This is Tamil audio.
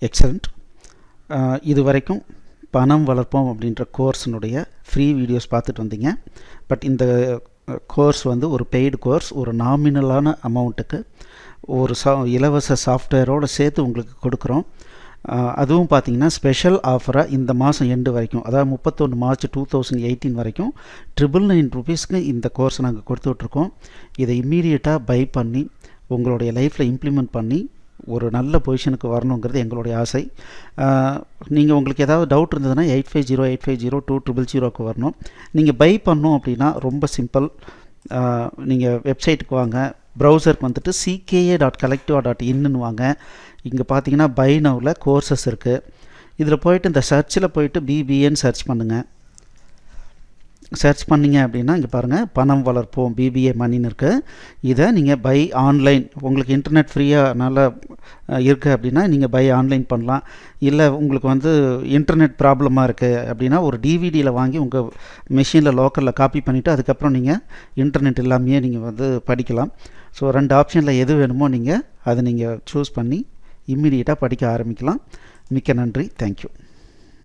எக்ஸலண்ட். இது வரைக்கும் பணம் வளர்ப்போம் அப்படின்ற கோர்ஸினுடைய ஃப்ரீ வீடியோஸ் பார்த்துட்டு வந்தீங்க. பட் இந்த கோர்ஸ் வந்து ஒரு பெய்டு கோர்ஸ். ஒரு நாமினலான அமௌண்ட்டுக்கு ஒரு இலவச சாஃப்ட்வேரோடு சேர்த்து உங்களுக்கு கொடுக்குறோம். அதுவும் பார்த்திங்கன்னா ஸ்பெஷல் ஆஃபராக இந்த மாதம் எண்டு வரைக்கும், அதாவது 31 மார்ச் 2018 வரைக்கும் ₹999 இந்த கோர்ஸை நாங்கள் கொடுத்துட்ருக்கோம். இதை இம்மீடியட்டாக பை பண்ணி உங்களுடைய லைஃப்பில் இம்ப்ளிமெண்ட் பண்ணி ஒரு நல்ல பொசிஷனுக்கு வரணுங்கிறது எங்களுடைய ஆசை. நீங்கள் உங்களுக்கு ஏதாவது டவுட் இருந்ததுன்னா 8508502000க்கு வரணும். நீங்கள் பை பண்ணோம் அப்படின்னா ரொம்ப சிம்பிள். நீங்கள் வெப்சைட்டுக்கு வாங்க, ப்ரௌசருக்கு வந்துட்டு cka.collectiva.in வாங்க. இங்கே பார்த்தீங்கன்னா பை நவ்வில் கோர்சஸ் இருக்குது. இதில் போய்ட்டு இந்த சர்ச்சில் போய்ட்டு BBAன்னு சர்ச் பண்ணுங்கள். சர்ச் பண்ணிங்க அப்படின்னா இங்கே பாருங்கள், பணம் வளர்ப்போம் BBA மணின்னு இருக்குது. இதை நீங்கள் பை ஆன்லைன், உங்களுக்கு இன்டர்நெட் ஃப்ரீயாக நல்லா இருக்குது அப்படின்னா நீங்கள் பை ஆன்லைன் பண்ணலாம். இல்லை உங்களுக்கு வந்து இன்டர்நெட் ப்ராப்ளமாக இருக்குது அப்படின்னா ஒரு டிவிடியில் வாங்கி உங்கள் மெஷினில் லோக்கலில் காப்பி பண்ணிவிட்டு அதுக்கப்புறம் நீங்கள் இன்டர்நெட் இல்லாமையே நீங்கள் வந்து படிக்கலாம். ஸோ 2 ஆப்ஷனில் எது வேணுமோ நீங்கள் அதை நீங்கள் சூஸ் பண்ணி இம்மிடியேட்டாக படிக்க ஆரம்பிக்கலாம். மிக்க நன்றி. தேங்க்யூ.